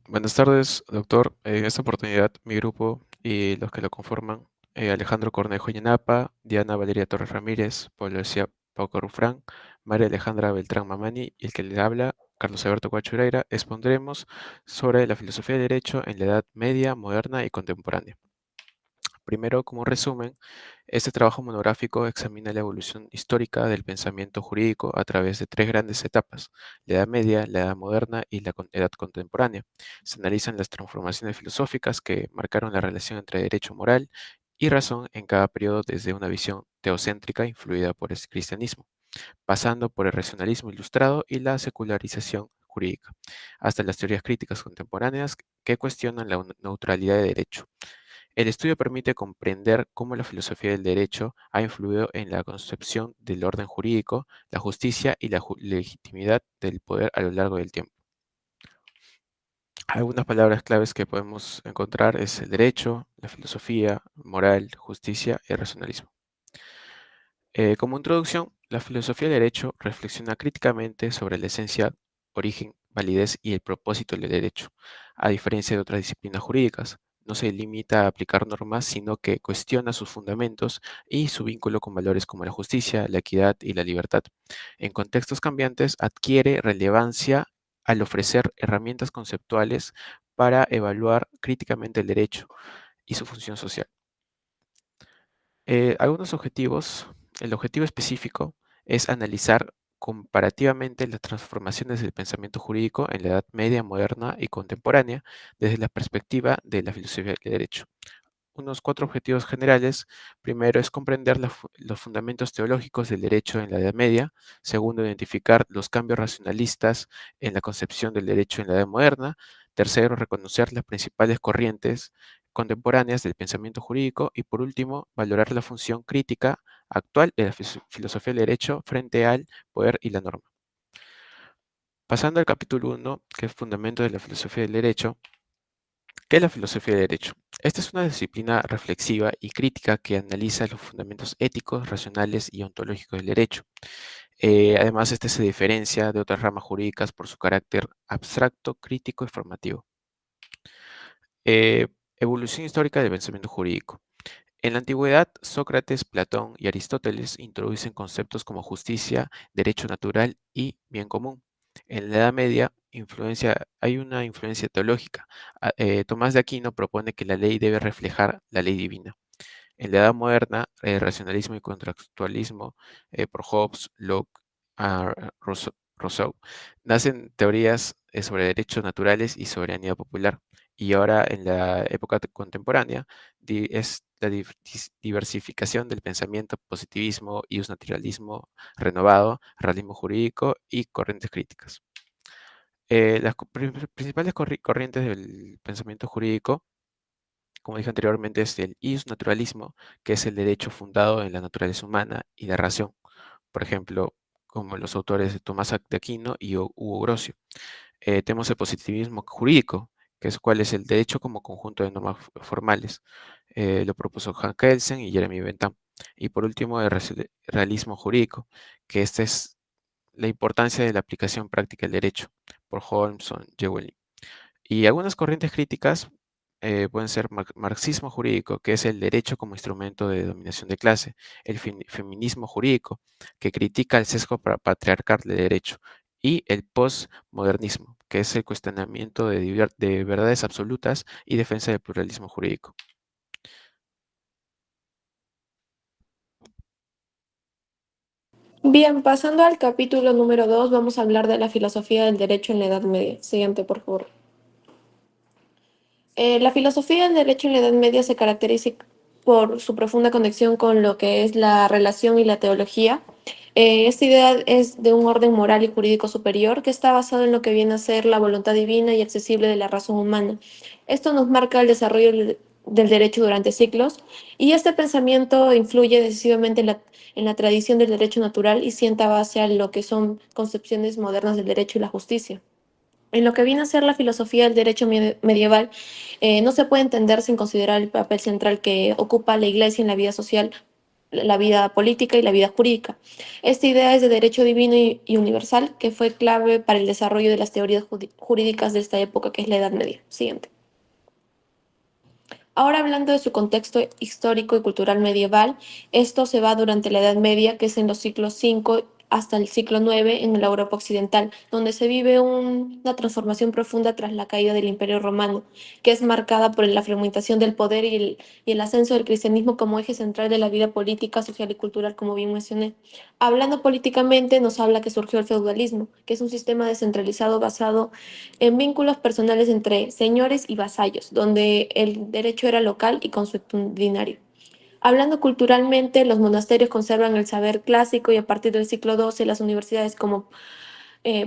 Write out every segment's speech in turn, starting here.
Buenas tardes, doctor. En esta oportunidad, mi grupo y los que lo conforman, Alejandro Cornejo Yanapa, Diana Valeria Torres Ramírez, Pablo García Pauco Rufrán, María Alejandra Beltrán Mamani y el que le habla, Carlos Alberto Cuachureira, expondremos sobre la filosofía del derecho en la Edad Media, moderna y contemporánea. Primero, como resumen, este trabajo monográfico examina la evolución histórica del pensamiento jurídico a través de tres grandes etapas: la Edad Media, la Edad Moderna y la Edad Contemporánea. Se analizan las transformaciones filosóficas que marcaron la relación entre derecho moral y razón en cada periodo, desde una visión teocéntrica influida por el cristianismo, pasando por el racionalismo ilustrado y la secularización jurídica, hasta las teorías críticas contemporáneas que cuestionan la neutralidad de derecho. El estudio permite comprender cómo la filosofía del derecho ha influido en la concepción del orden jurídico, la justicia y la legitimidad del poder a lo largo del tiempo. Algunas palabras claves que podemos encontrar es el derecho, la filosofía, moral, justicia y racionalismo. Como introducción, la filosofía del derecho reflexiona críticamente sobre la esencia, origen, validez y el propósito del derecho. A diferencia de otras disciplinas jurídicas, no se limita a aplicar normas, sino que cuestiona sus fundamentos y su vínculo con valores como la justicia, la equidad y la libertad. En contextos cambiantes, adquiere relevancia al ofrecer herramientas conceptuales para evaluar críticamente el derecho y su función social. Algunos objetivos. El objetivo específico es analizar comparativamente las transformaciones del pensamiento jurídico en la Edad Media, moderna y contemporánea desde la perspectiva de la filosofía del derecho. Unos cuatro objetivos generales. Primero es comprender los fundamentos teológicos del derecho en la Edad Media. Segundo, identificar los cambios racionalistas en la concepción del derecho en la Edad Moderna. Tercero, reconocer las principales corrientes contemporáneas del pensamiento jurídico. Y por último, valorar la función crítica actual de la filosofía del derecho frente al poder y la norma. Pasando al capítulo 1, que es Fundamentos de la filosofía del derecho. ¿Qué es la filosofía del derecho? Esta es una disciplina reflexiva y crítica que analiza los fundamentos éticos, racionales y ontológicos del derecho. Además, este se diferencia de otras ramas jurídicas por su carácter abstracto, crítico y formativo. Eh, Evolución histórica del pensamiento jurídico. En la antigüedad, Sócrates, Platón y Aristóteles introducen conceptos como justicia, derecho natural y bien común. En la Edad Media, hay una influencia teológica. Tomás de Aquino propone que la ley debe reflejar la ley divina. En la Edad Moderna, el racionalismo y contractualismo, por Hobbes, Locke, Rousseau, nacen teorías sobre derechos naturales y soberanía popular. Y ahora, en la época contemporánea, es la diversificación del pensamiento, positivismo, naturalismo renovado, realismo jurídico y corrientes críticas. Las principales corrientes del pensamiento jurídico, como dije anteriormente, es el naturalismo, que es el derecho fundado en la naturaleza humana y la razón. Por ejemplo, como los autores de Tomás de Aquino y Hugo Grocio. Tenemos el positivismo jurídico, que es cuál es el derecho como conjunto de normas formales. Lo propuso Hans Kelsen y Jeremy Bentham. Y por último, el realismo jurídico, que esta es la importancia de la aplicación práctica del derecho, por Holmson, Jewelin. Y algunas corrientes críticas pueden ser marxismo jurídico, que es el derecho como instrumento de dominación de clase; el feminismo jurídico, que critica el sesgo patriarcal de derecho; y el postmodernismo, que es el cuestionamiento de verdades absolutas y defensa del pluralismo jurídico. Bien, pasando al capítulo número 2, vamos a hablar de la filosofía del derecho en la Edad Media. Siguiente, por favor. La filosofía del derecho en la Edad Media se caracteriza por su profunda conexión con lo que es la relación y la teología. Esta idea es de un orden moral y jurídico superior que está basado en lo que viene a ser la voluntad divina y accesible de la razón humana. Esto nos marca el desarrollo del derecho durante siglos, y este pensamiento influye decisivamente en la tradición del derecho natural y sienta base a lo que son concepciones modernas del derecho y la justicia. En lo que viene a ser la filosofía del derecho medieval, no se puede entender sin considerar el papel central que ocupa la Iglesia en la vida social. la vida política y la vida jurídica. Esta idea es de derecho divino y universal que fue clave para el desarrollo de las teorías jurídicas de esta época, que es la Edad Media. Siguiente. Ahora hablando de su contexto histórico y cultural medieval, esto se va durante la Edad Media, que es en los siglos V hasta el siglo IX en la Europa occidental, donde se vive una transformación profunda tras la caída del Imperio Romano, que es marcada por la fragmentación del poder y el ascenso del cristianismo como eje central de la vida política, social y cultural, como bien mencioné. Hablando políticamente, nos habla que surgió el feudalismo, que es un sistema descentralizado basado en vínculos personales entre señores y vasallos, donde el derecho era local y consuetudinario. Hablando culturalmente, los monasterios conservan el saber clásico y a partir del siglo XII las universidades como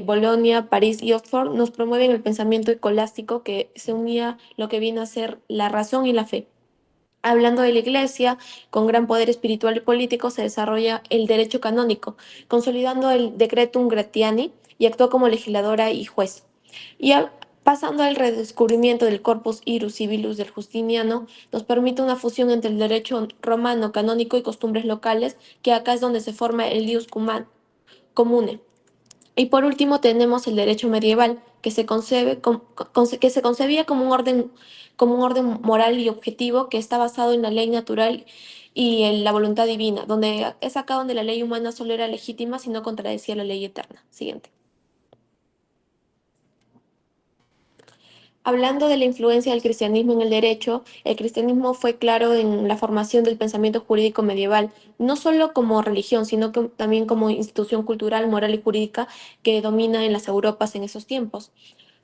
Bolonia, París y Oxford nos promueven el pensamiento escolástico que se unía lo que viene a ser la razón y la fe. Hablando de la Iglesia, con gran poder espiritual y político, se desarrolla el derecho canónico, consolidando el Decretum Gratiani y actuó como legisladora y juez. Y pasando al redescubrimiento del Corpus Ius Civilus del Justiniano, nos permite una fusión entre el derecho romano canónico y costumbres locales, que acá es donde se forma el Ius Comune. Y por último tenemos el derecho medieval, que que se concebía como un orden moral y objetivo que está basado en la ley natural y en la voluntad divina, donde es acá donde la ley humana solo era legítima si no contradecía la ley eterna. Siguiente. Hablando de la influencia del cristianismo en el derecho, el cristianismo fue claro en la formación del pensamiento jurídico medieval, no solo como religión, sino que también como institución cultural, moral y jurídica que domina en las Europas en esos tiempos.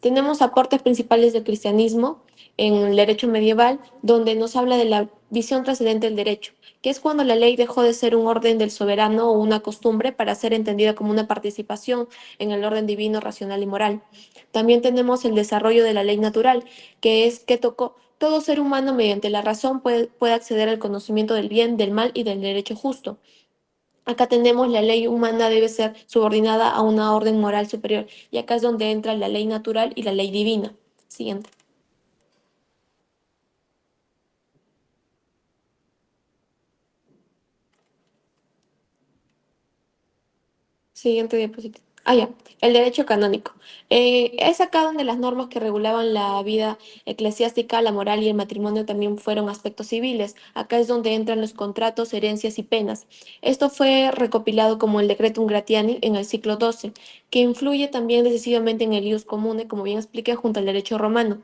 Tenemos aportes principales del cristianismo en el derecho medieval, donde nos habla de la visión trascendente del derecho, que es cuando la ley dejó de ser un orden del soberano o una costumbre para ser entendida como una participación en el orden divino, racional y moral. También tenemos el desarrollo de la ley natural, que es que tocó todo ser humano mediante la razón puede acceder al conocimiento del bien, del mal y del derecho justo. Acá tenemos la ley humana debe ser subordinada a una orden moral superior. Y acá es donde entra la ley natural y la ley divina. Siguiente. Siguiente diapositiva. Ah, ya. El derecho canónico. Es acá donde las normas que regulaban la vida eclesiástica, la moral y el matrimonio también fueron aspectos civiles. Acá es donde entran los contratos, herencias y penas. Esto fue recopilado como el Decretum Gratiani en el siglo XII, que influye también decisivamente en el ius comune, como bien expliqué, junto al derecho romano.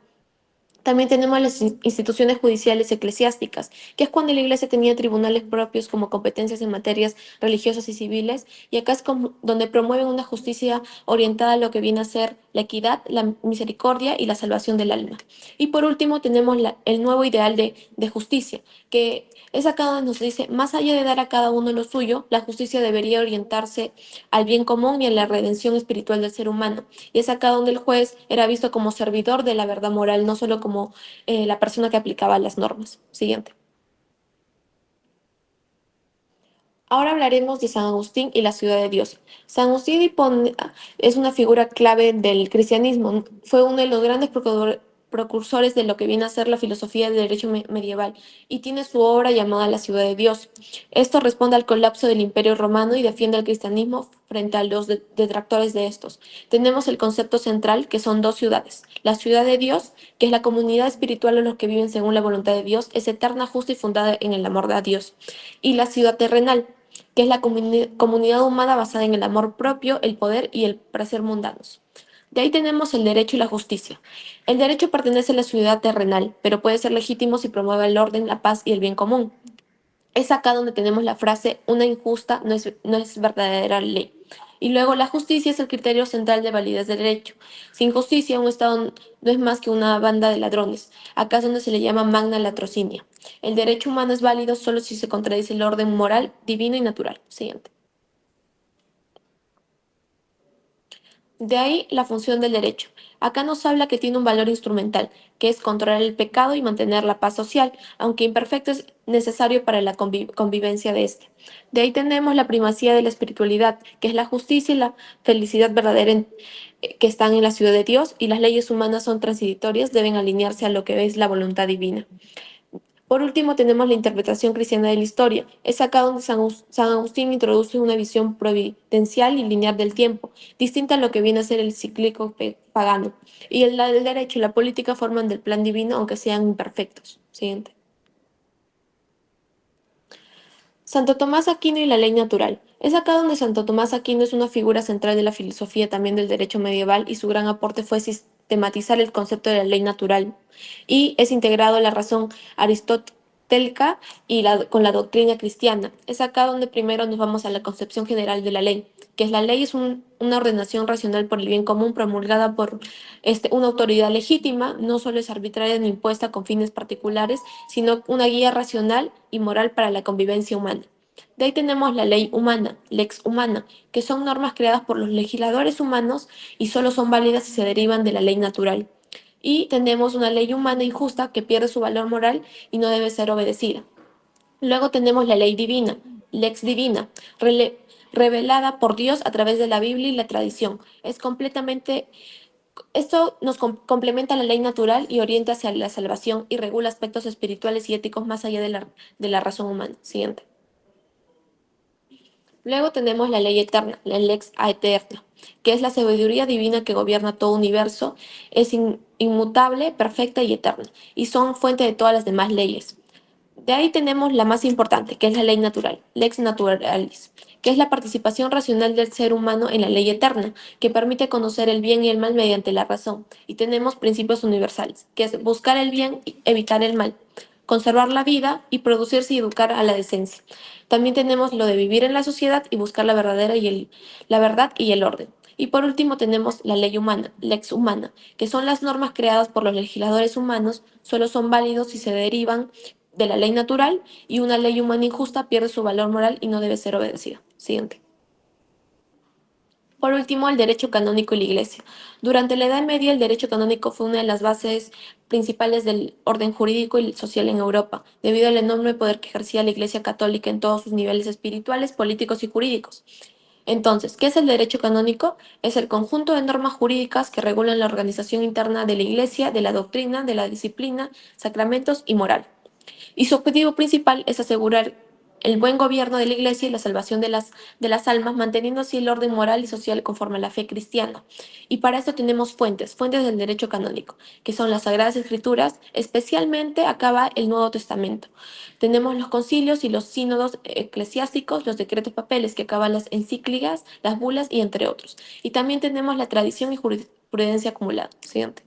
También tenemos las instituciones judiciales eclesiásticas, que es cuando la Iglesia tenía tribunales propios como competencias en materias religiosas y civiles, y acá es como donde promueven una justicia orientada a lo que viene a ser la equidad, la misericordia y la salvación del alma. Y por último tenemos el nuevo ideal de justicia, que es acá donde nos dice, más allá de dar a cada uno lo suyo, la justicia debería orientarse al bien común y a la redención espiritual del ser humano. Y es acá donde el juez era visto como servidor de la verdad moral, no solo como la persona que aplicaba las normas. Siguiente. Ahora hablaremos de San Agustín y la ciudad de Dios. San Agustín es una figura clave del cristianismo. Fue uno de los grandes precursores de lo que viene a ser la filosofía del derecho medieval y tiene su obra llamada La ciudad de Dios. Esto responde al colapso del Imperio Romano y defiende al cristianismo frente a los detractores de estos. Tenemos el concepto central que son dos ciudades. La ciudad de Dios, que es la comunidad espiritual de los que viven según la voluntad de Dios, es eterna, justa y fundada en el amor de Dios. Y la ciudad terrenal, que es la comunidad humana basada en el amor propio, el poder y el placer mundanos. De ahí tenemos el derecho y la justicia. El derecho pertenece a la ciudad terrenal, pero puede ser legítimo si promueve el orden, la paz y el bien común. Es acá donde tenemos la frase, una injusta no es verdadera ley. Y luego la justicia es el criterio central de validez del derecho. Sin justicia, un Estado no es más que una banda de ladrones. Acá es donde se le llama magna latrocinia. El derecho humano es válido solo si se contradice el orden moral, divino y natural. Siguiente. De ahí la función del derecho. Acá nos habla que tiene un valor instrumental, que es controlar el pecado y mantener la paz social, aunque imperfecto es necesario para la convivencia de este. De ahí tenemos la primacía de la espiritualidad, que es la justicia y la felicidad verdadera que están en la ciudad de Dios, y las leyes humanas son transitorias, deben alinearse a lo que es la voluntad divina. Por último, tenemos la interpretación cristiana de la historia. Es acá donde San Agustín introduce una visión providencial y lineal del tiempo, distinta a lo que viene a ser el cíclico pagano. Y el derecho y la política forman del plan divino, aunque sean imperfectos. Siguiente. Santo Tomás Aquino y la ley natural. Es acá donde Santo Tomás Aquino es una figura central de la filosofía también del derecho medieval y su gran aporte fue sistematizar el concepto de la ley natural y es integrado a la razón aristotélica y con la doctrina cristiana. Es acá donde primero nos vamos a la concepción general de la ley, que es la ley es una ordenación racional por el bien común promulgada por una autoridad legítima, no solo es arbitraria ni impuesta con fines particulares, sino una guía racional y moral para la convivencia humana. De ahí tenemos la ley humana, lex humana, que son normas creadas por los legisladores humanos y solo son válidas si se derivan de la ley natural. Y tenemos una ley humana injusta que pierde su valor moral y no debe ser obedecida. Luego tenemos la ley divina, lex divina, revelada por Dios a través de la Biblia y la tradición. Esto nos complementa la ley natural y orienta hacia la salvación y regula aspectos espirituales y éticos más allá de la razón humana. Siguiente. Luego tenemos la ley eterna, la lex aeterna, que es la sabiduría divina que gobierna todo universo, es inmutable, perfecta y eterna, y son fuente de todas las demás leyes. De ahí tenemos la más importante, que es la ley natural, lex naturalis, que es la participación racional del ser humano en la ley eterna, que permite conocer el bien y el mal mediante la razón. Y tenemos principios universales, que es buscar el bien y evitar el mal, conservar la vida y producirse y educar a la decencia. También tenemos lo de vivir en la sociedad y buscar la verdad y el orden. Y por último tenemos la ley humana, lex humana, que son las normas creadas por los legisladores humanos, solo son válidos si se derivan de la ley natural y una ley humana injusta pierde su valor moral y no debe ser obedecida. Siguiente. Por último, el derecho canónico y la Iglesia. Durante la Edad Media, el derecho canónico fue una de las bases principales del orden jurídico y social en Europa, debido al enorme poder que ejercía la Iglesia católica en todos sus niveles espirituales, políticos y jurídicos. Entonces, ¿qué es el derecho canónico? Es el conjunto de normas jurídicas que regulan la organización interna de la Iglesia, de la doctrina, de la disciplina, sacramentos y moral. Y su objetivo principal es asegurar el buen gobierno de la Iglesia y la salvación de las almas, manteniendo así el orden moral y social conforme a la fe cristiana. Y para esto tenemos fuentes del derecho canónico, que son las Sagradas Escrituras, especialmente acaba el Nuevo Testamento. Tenemos los concilios y los sínodos eclesiásticos, los decretos papeles que acaban las encíclicas, las bulas y entre otros. Y también tenemos la tradición y jurisprudencia acumulada. Siguiente.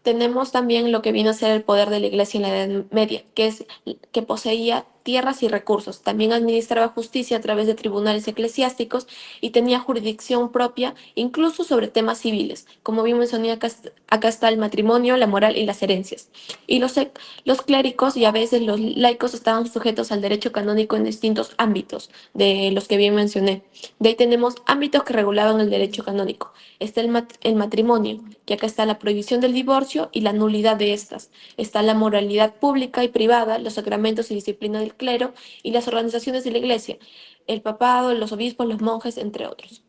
Tenemos también lo que vino a ser el poder de la Iglesia en la Edad Media, que es que poseía tierras y recursos. También administraba justicia a través de tribunales eclesiásticos y tenía jurisdicción propia, incluso sobre temas civiles. Como bien mencioné, acá está el matrimonio, la moral y las herencias. Y los clérigos y a veces los laicos estaban sujetos al derecho canónico en distintos ámbitos de los que bien mencioné. De ahí tenemos ámbitos que regulaban el derecho canónico. Está el matrimonio, que acá está la prohibición del divorcio y la nulidad de estas. Está la moralidad pública y privada, los sacramentos y disciplina del clero y las organizaciones de la iglesia, el papado, los obispos, los monjes, entre otros.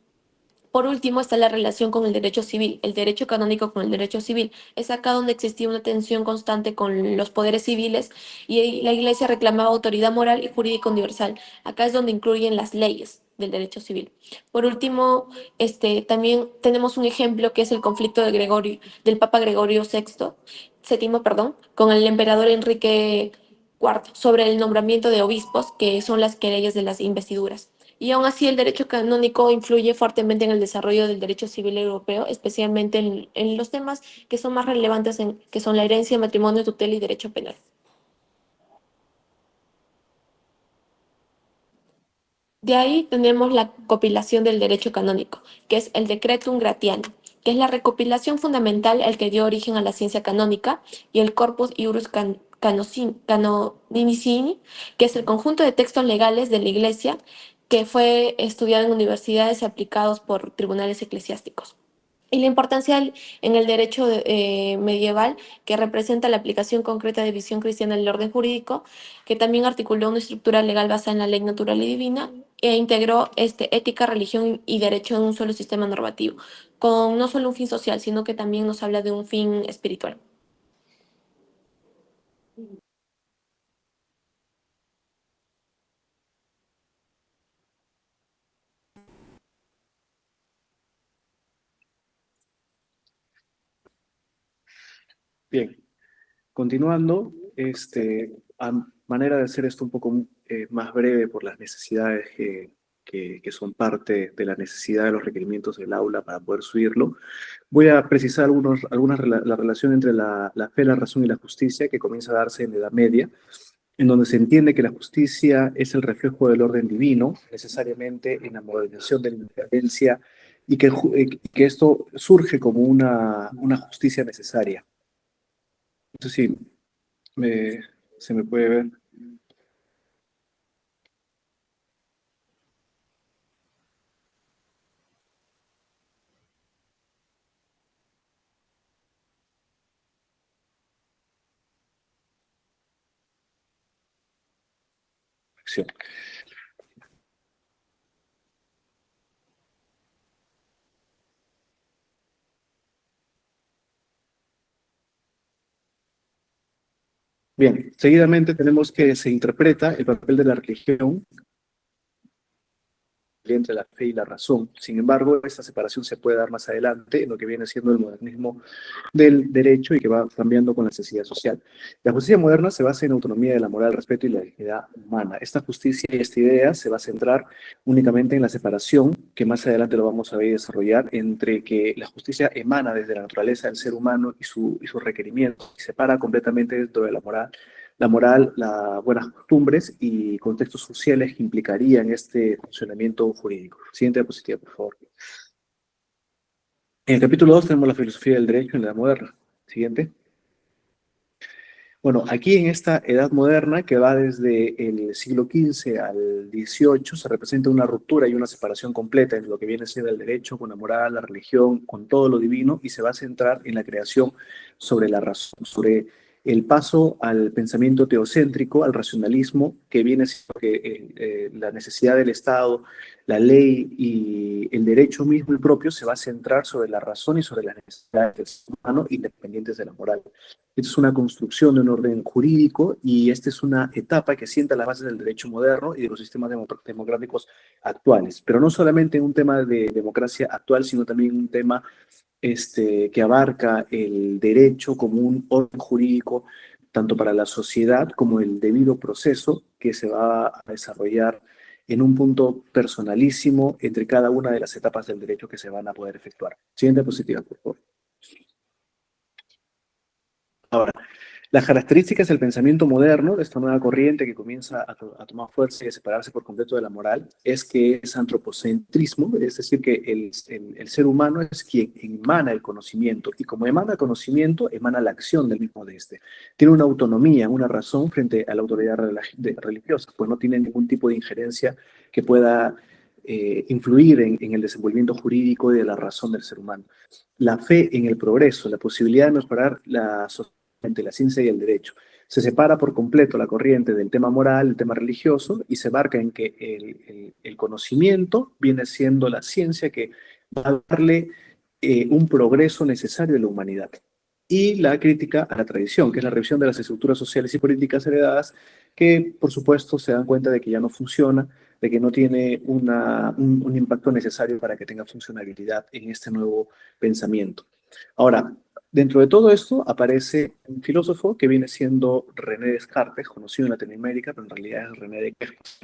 Por último está la relación con el derecho civil, el derecho canónico con el derecho civil. Es acá donde existía una tensión constante con los poderes civiles y la Iglesia reclamaba autoridad moral y jurídica universal. Acá es donde incluyen las leyes del derecho civil. Por último, también tenemos un ejemplo que es el conflicto del Papa Gregorio VII, perdón, con el emperador Enrique IV sobre el nombramiento de obispos, que son las querellas de las investiduras. Y aún así, el derecho canónico influye fuertemente en el desarrollo del derecho civil europeo, especialmente en los temas que son más relevantes, que son la herencia, matrimonio, tutela y derecho penal. De ahí tenemos la compilación del derecho canónico, que es el Decretum Gratiano, que es la recopilación fundamental al que dio origen a la ciencia canónica, y el Corpus Iuris Canonicini, que es el conjunto de textos legales de la Iglesia que fue estudiado en universidades y aplicados por tribunales eclesiásticos. Y la importancia en el derecho medieval, que representa la aplicación concreta de visión cristiana del orden jurídico, que también articuló una estructura legal basada en la ley natural y divina, integró ética, religión y derecho en un solo sistema normativo, con no solo un fin social, sino que también nos habla de un fin espiritual. Bien, continuando, a manera de hacer esto un poco más breve por las necesidades que son parte de la necesidad de los requerimientos del aula para poder subirlo, voy a precisar la relación entre la fe, la razón y la justicia que comienza a darse en la Edad Media, en donde se entiende que la justicia es el reflejo del orden divino, necesariamente en la modernización de la independencia, y que esto surge como una justicia necesaria. Entonces, sí, me- se me puede ver. Acción. Bien, seguidamente tenemos que se interpreta el papel de la religión entre la fe y la razón. Sin embargo, esta separación se puede dar más adelante en lo que viene siendo el modernismo del derecho y que va cambiando con la necesidad social. La justicia moderna se basa en autonomía de la moral, respeto y la dignidad humana. Esta justicia y esta idea se va a centrar únicamente en la separación, que más adelante lo vamos a ver y desarrollar, entre que la justicia emana desde la naturaleza del ser humano y sus requerimientos, y separa completamente dentro de la moral, las buenas costumbres y contextos sociales que implicarían este funcionamiento jurídico. Siguiente diapositiva, por favor. En el capítulo 2 tenemos la filosofía del derecho en la edad moderna. Siguiente. Bueno, aquí en esta edad moderna, que va desde el siglo XV al XVIII, se representa una ruptura y una separación completa en lo que viene siendo el derecho con la moral, la religión, con todo lo divino, y se va a centrar en la creación sobre la razón, sobre el paso al pensamiento teocéntrico, al racionalismo, que viene siendo que la necesidad del Estado, la ley y el derecho mismo y propio se va a centrar sobre la razón y sobre las necesidades del ser humano independientes de la moral. Esta es una construcción de un orden jurídico y esta es una etapa que sienta las bases del derecho moderno y de los sistemas democráticos actuales. Pero no solamente un tema de democracia actual, sino también un tema que abarca el derecho como un orden jurídico tanto para la sociedad como el debido proceso que se va a desarrollar en un punto personalísimo entre cada una de las etapas del derecho que se van a poder efectuar. Siguiente diapositiva, por favor. Ahora, las características del pensamiento moderno, de esta nueva corriente que comienza a tomar fuerza y a separarse por completo de la moral, es que es antropocentrismo, es decir, que el ser humano es quien emana el conocimiento, y como emana conocimiento, emana la acción del mismo de este. Tiene una autonomía, una razón frente a la autoridad religiosa, pues no tiene ningún tipo de injerencia que pueda influir en el desenvolvimiento jurídico y de la razón del ser humano. La fe en el progreso, la posibilidad de mejorar la sociedad entre la ciencia y el derecho. Se separa por completo la corriente del tema moral, el tema religioso, y se marca en que el conocimiento viene siendo la ciencia que va a darle un progreso necesario a la humanidad. Y la crítica a la tradición, que es la revisión de las estructuras sociales y políticas heredadas, que por supuesto se dan cuenta de que ya no funciona, de que no tiene un impacto necesario para que tenga funcionalidad en este nuevo pensamiento. Ahora, dentro de todo esto aparece un filósofo que viene siendo René Descartes, conocido en Latinoamérica, pero en realidad es René Descartes,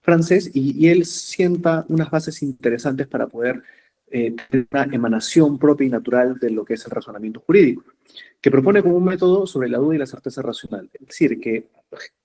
francés, y él sienta unas bases interesantes para poder tener una emanación propia y natural de lo que es el razonamiento jurídico, que propone como un método sobre la duda y la certeza racional. Es decir, que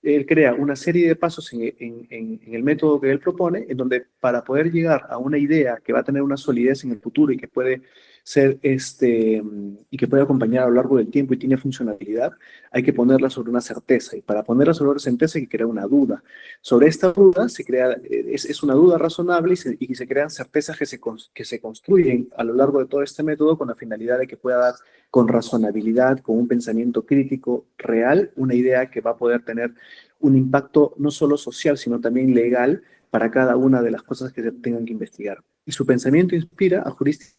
él crea una serie de pasos en el método que él propone, en donde para poder llegar a una idea que va a tener una solidez en el futuro y que puede ser y que puede acompañar a lo largo del tiempo y tiene funcionalidad, hay que ponerla sobre una certeza. Y para ponerla sobre una certeza hay que crear una duda. Sobre esta duda se crea, es una duda razonable y se crean certezas que se construyen a lo largo de todo este método con la finalidad de que pueda dar con razonabilidad, con un pensamiento crítico real, una idea que va a poder tener un impacto no solo social, sino también legal para cada una de las cosas que se tengan que investigar. Y su pensamiento inspira a juristas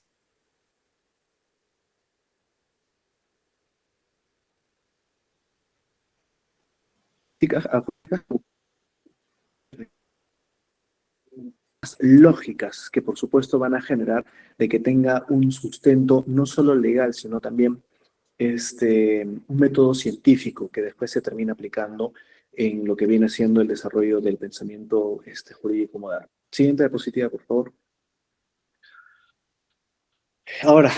lógicas que por supuesto van a generar de que tenga un sustento no solo legal, sino también un método científico que después se termina aplicando en lo que viene siendo el desarrollo del pensamiento jurídico moderno. Siguiente diapositiva, por favor. Ahora,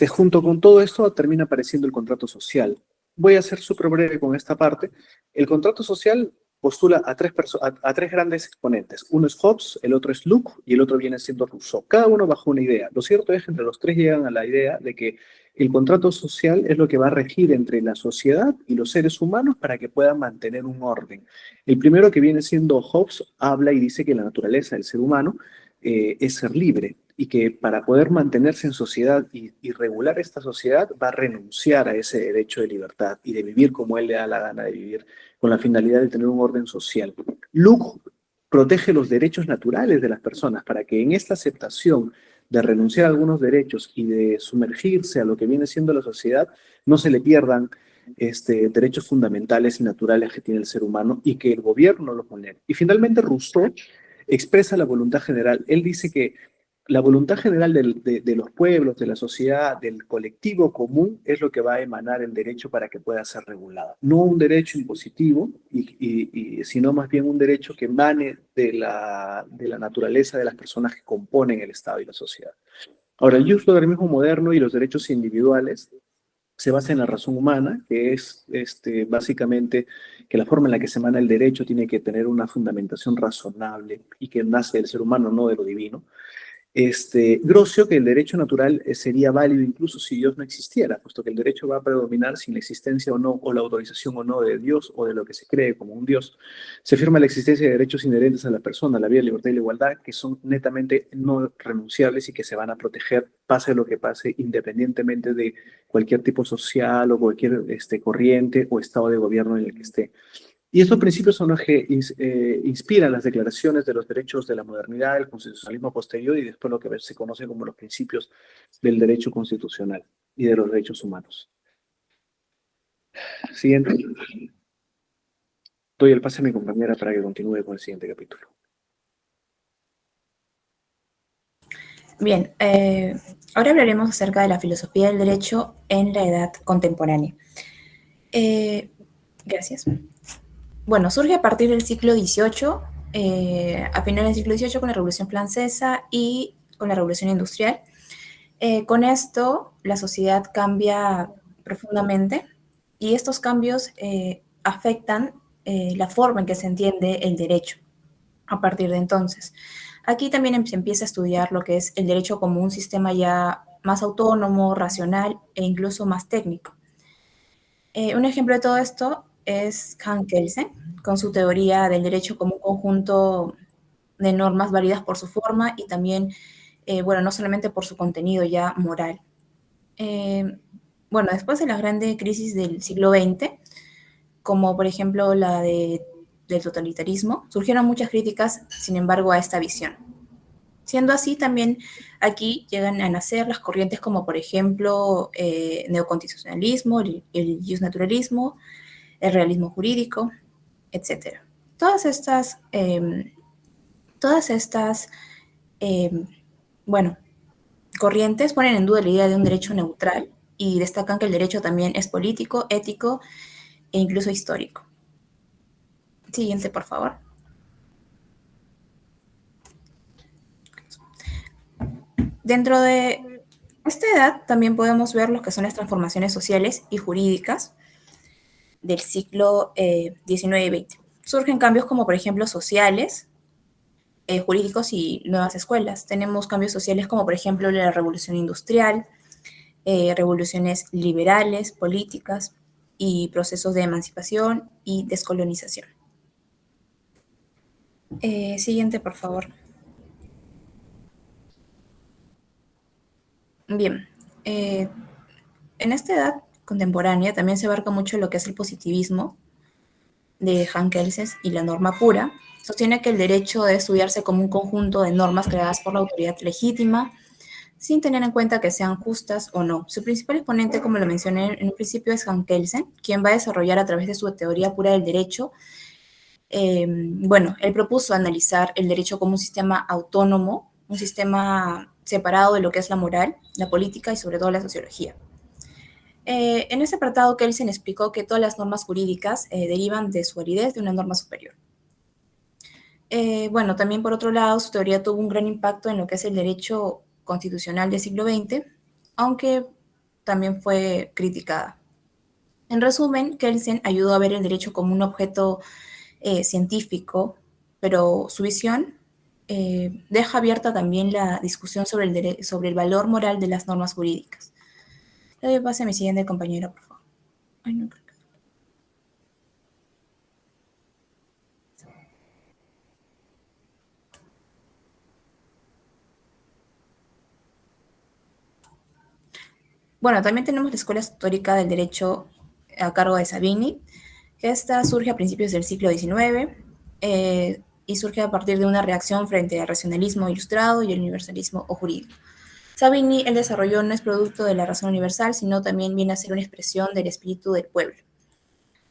junto con todo esto termina apareciendo el contrato social. Voy a ser súper breve con esta parte. El contrato social postula a tres grandes exponentes. Uno es Hobbes, el otro es Locke y el otro viene siendo Rousseau. Cada uno bajo una idea. Lo cierto es que entre los tres llegan a la idea de que el contrato social es lo que va a regir entre la sociedad y los seres humanos para que puedan mantener un orden. El primero, que viene siendo Hobbes, habla y dice que la naturaleza del ser humano es ser libre y que para poder mantenerse en sociedad y regular esta sociedad va a renunciar a ese derecho de libertad y de vivir como él le da la gana de vivir, con la finalidad de tener un orden social. Locke protege los derechos naturales de las personas para que en esta aceptación de renunciar a algunos derechos y de sumergirse a lo que viene siendo la sociedad, no se le pierdan derechos fundamentales y naturales que tiene el ser humano y que el gobierno los pone. Y finalmente Rousseau expresa la voluntad general. Él dice que la voluntad general de los pueblos, de la sociedad, del colectivo común, es lo que va a emanar el derecho para que pueda ser regulado. No un derecho impositivo, sino más bien un derecho que emane de la naturaleza de las personas que componen el Estado y la sociedad. Ahora, el justmodernismo moderno y los derechos individuales se basa en la razón humana, que es básicamente que la forma en la que se emana el derecho tiene que tener una fundamentación razonable y que nace del ser humano, no de lo divino. Grocio que el derecho natural sería válido incluso si Dios no existiera, puesto que el derecho va a predominar sin la existencia o no, o la autorización o no de Dios o de lo que se cree como un Dios. Se afirma la existencia de derechos inherentes a la persona, la vida, la libertad y la igualdad, que son netamente no renunciables y que se van a proteger pase lo que pase, independientemente de cualquier tipo social o cualquier corriente o estado de gobierno en el que esté. Y estos principios son los que inspiran las declaraciones de los derechos de la modernidad, el constitucionalismo posterior y después lo que se conoce como los principios del derecho constitucional y de los derechos humanos. Siguiente. Doy el pase a mi compañera para que continúe con el siguiente capítulo. Bien, ahora hablaremos acerca de la filosofía del derecho en la edad contemporánea. Gracias. Bueno, surge a partir del siglo XVIII, a finales del siglo XVIII con la Revolución Francesa y con la Revolución Industrial. Con esto, la sociedad cambia profundamente y estos cambios afectan la forma en que se entiende el derecho a partir de entonces. Aquí también se empieza a estudiar lo que es el derecho como un sistema ya más autónomo, racional e incluso más técnico. Un ejemplo de todo esto es Hans Kelsen, con su teoría del derecho como un conjunto de normas válidas por su forma y también, bueno, no solamente por su contenido ya moral. Bueno, después de la grande crisis del siglo XX, como por ejemplo del totalitarismo, surgieron muchas críticas, sin embargo, a esta visión. Siendo así, también aquí llegan a nacer las corrientes como, por ejemplo, neoconstitucionalismo, el justnaturalismo, el realismo jurídico, etc. Todas estas, bueno, corrientes ponen en duda la idea de un derecho neutral y destacan que el derecho también es político, ético e incluso histórico. Siguiente, por favor. Dentro de esta edad también podemos ver lo que son las transformaciones sociales y jurídicas del siglo XIX y XX. Surgen cambios como, por ejemplo, sociales, jurídicos y nuevas escuelas. Tenemos cambios sociales como, por ejemplo, la revolución industrial, revoluciones liberales, políticas y procesos de emancipación y descolonización. Siguiente, por favor. Bien, en esta edad contemporánea también se abarca mucho lo que es el positivismo, de Hans Kelsen y la norma pura, sostiene que el derecho debe estudiarse como un conjunto de normas creadas por la autoridad legítima, sin tener en cuenta que sean justas o no. Su principal exponente, como lo mencioné en un principio, es Hans Kelsen, quien va a desarrollar a través de su teoría pura del derecho. Él propuso analizar el derecho como un sistema autónomo, un sistema separado de lo que es la moral, la política y sobre todo la sociología. En este apartado, Kelsen explicó que todas las normas jurídicas derivan de su validez de una norma superior. También por otro lado, su teoría tuvo un gran impacto en lo que es el derecho constitucional del siglo XX, aunque también fue criticada. En resumen, Kelsen ayudó a ver el derecho como un objeto científico, pero su visión deja abierta también la discusión sobre el valor moral de las normas jurídicas. Le doy pase a mi siguiente compañera, por favor. Ay, no creo que... Bueno, también tenemos la Escuela Histórica del Derecho a cargo de Savigny, que esta surge a principios del siglo XIX y surge a partir de una reacción frente al racionalismo ilustrado y el universalismo o jurídico. Savigny, el desarrollo no es producto de la razón universal, sino también viene a ser una expresión del espíritu del pueblo.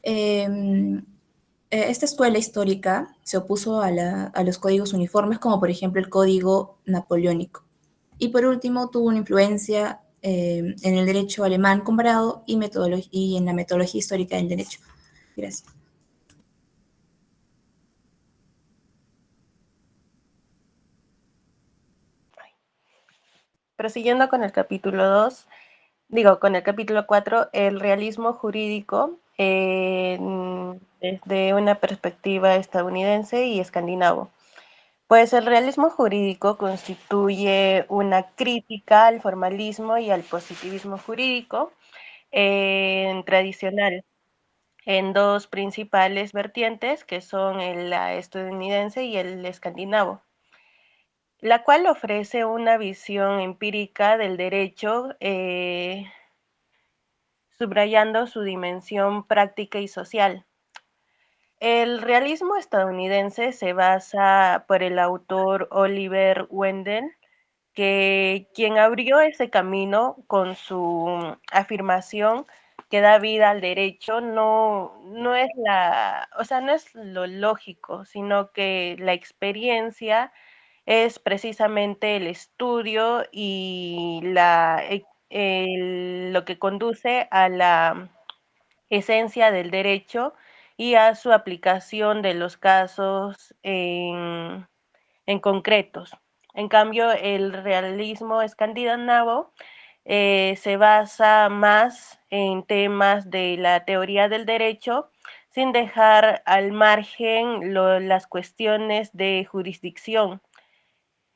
Esta escuela histórica se opuso a los códigos uniformes, como por ejemplo el código napoleónico. Y por último, tuvo una influencia en el derecho alemán comparado y en la metodología histórica del derecho. Gracias. Prosiguiendo con el capítulo 4, el realismo jurídico desde una perspectiva estadounidense y escandinavo. Pues el realismo jurídico constituye una crítica al formalismo y al positivismo jurídico tradicional en dos principales vertientes, que son la estadounidense y el escandinavo, la cual ofrece una visión empírica del derecho, subrayando su dimensión práctica y social. El realismo estadounidense se basa por el autor Oliver Wendell, quien abrió ese camino con su afirmación que da vida al derecho, no es no es lo lógico, sino que la experiencia es precisamente el estudio y lo que conduce a la esencia del derecho y a su aplicación de los casos en concretos. En cambio, el realismo escandinavo se basa más en temas de la teoría del derecho, sin dejar al margen las cuestiones de jurisdicción.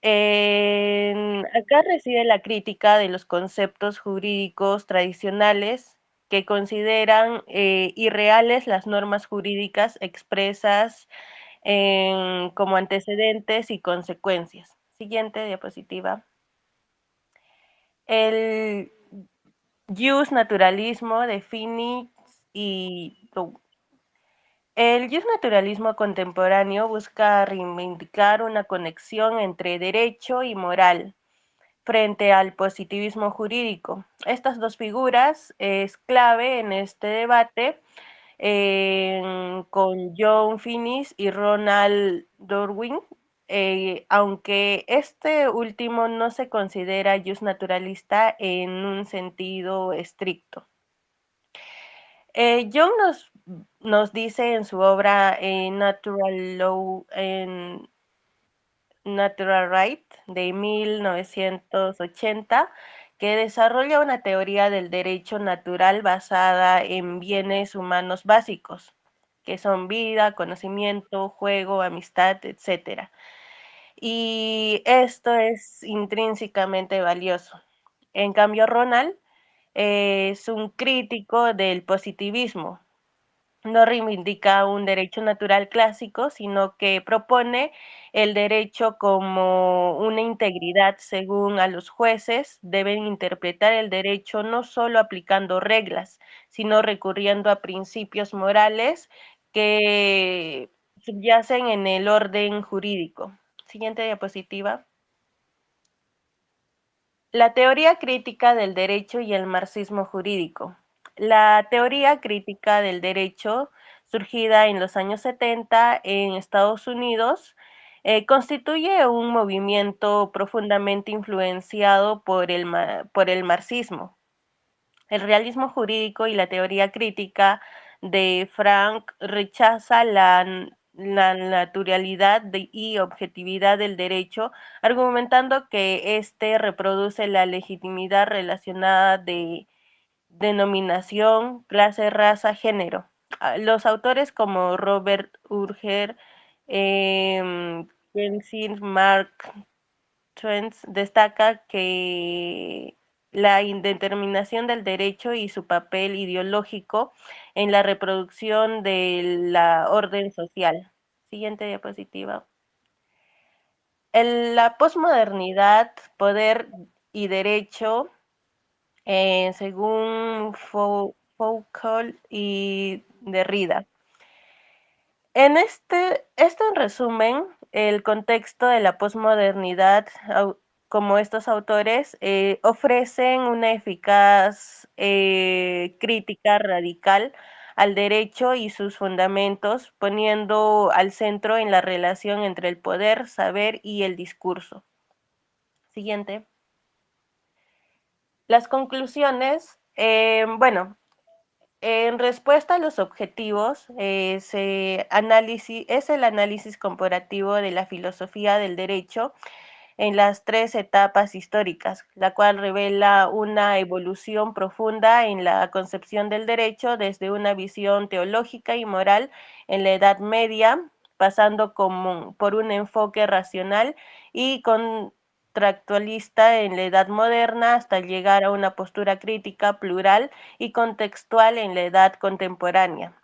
Acá reside la crítica de los conceptos jurídicos tradicionales que consideran irreales las normas jurídicas expresas como antecedentes y consecuencias. Siguiente diapositiva. El justnaturalismo de Finis y Dow. El justnaturalismo contemporáneo busca reivindicar una conexión entre derecho y moral frente al positivismo jurídico. Estas dos figuras es clave en este debate con John Finis y Ronald Darwin, aunque este último no se considera justnaturalista en un sentido estricto. John nos dice en su obra Natural Law and Natural Right de 1980, que desarrolla una teoría del derecho natural basada en bienes humanos básicos, que son vida, conocimiento, juego, amistad, etc. Y esto es intrínsecamente valioso. En cambio, Ronald es un crítico del positivismo. No reivindica un derecho natural clásico, sino que propone el derecho como una integridad según a los jueces deben interpretar el derecho no solo aplicando reglas, sino recurriendo a principios morales que subyacen en el orden jurídico. Siguiente diapositiva. La teoría crítica del derecho y el marxismo jurídico. La teoría crítica del derecho, surgida en los años 70 en Estados Unidos, constituye un movimiento profundamente influenciado por el marxismo. El realismo jurídico y la teoría crítica de Frank rechaza la naturalidad y objetividad del derecho, argumentando que éste reproduce la legitimidad relacionada de denominación, clase, raza, género. Los autores como Robert Urger, Kensington, Mark Twain destaca que la indeterminación del derecho y su papel ideológico en la reproducción de la orden social. Siguiente diapositiva. La posmodernidad, poder y derecho, según Foucault y Derrida. Esto en resumen, el contexto de la posmodernidad, como estos autores, ofrecen una eficaz crítica radical al derecho y sus fundamentos, poniendo al centro en la relación entre el poder, saber y el discurso. Siguiente. Las conclusiones, bueno, en respuesta a los objetivos, es el análisis comparativo de la filosofía del derecho en las 3 etapas históricas, la cual revela una evolución profunda en la concepción del derecho desde una visión teológica y moral en la Edad Media, pasando por un enfoque racional y contractualista en la Edad Moderna, hasta llegar a una postura crítica, plural y contextual en la Edad Contemporánea.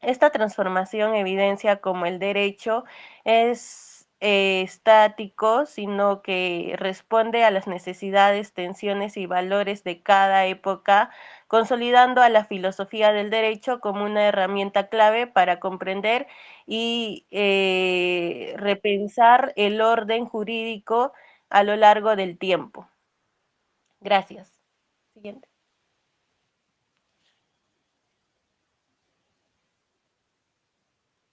Esta transformación evidencia cómo el derecho es estático, sino que responde a las necesidades, tensiones y valores de cada época, consolidando a la filosofía del derecho como una herramienta clave para comprender y repensar el orden jurídico a lo largo del tiempo. Gracias. Siguiente.